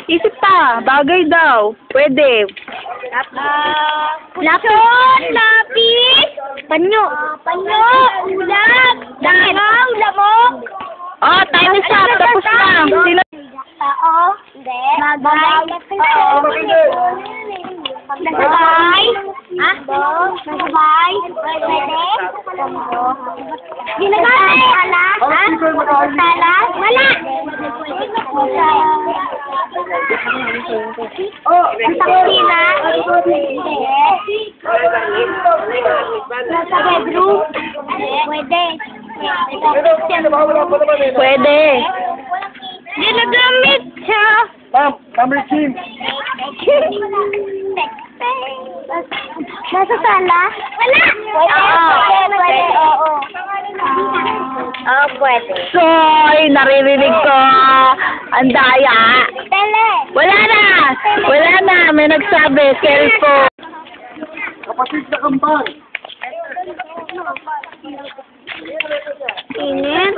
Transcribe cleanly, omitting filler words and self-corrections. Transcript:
Isip pa. Bagay daw. Pwede. Lapis! Lapis! Panyo! Panyo! Ulam! Dangaw! Lamok! Oh, time is up. Tapos na. Sino? Tao? Hindi. Bagay? Nasabay? Ha? Nasabay? Pwede? Ginagay? Sala? Ha? Sala? Wala! Ang taksina? Hindi. Nasa bedroom? Pwede. Pwede. Ginagamit siya. Ma'am, number team. Nasa sala? Wala! Pwede. Oo. Oo, pwede. Soy, naririnig ko. Ang daya. Tele. Wala na. Wala na. May nagsabi. Cellphone. Kapatid sa kambal. Init.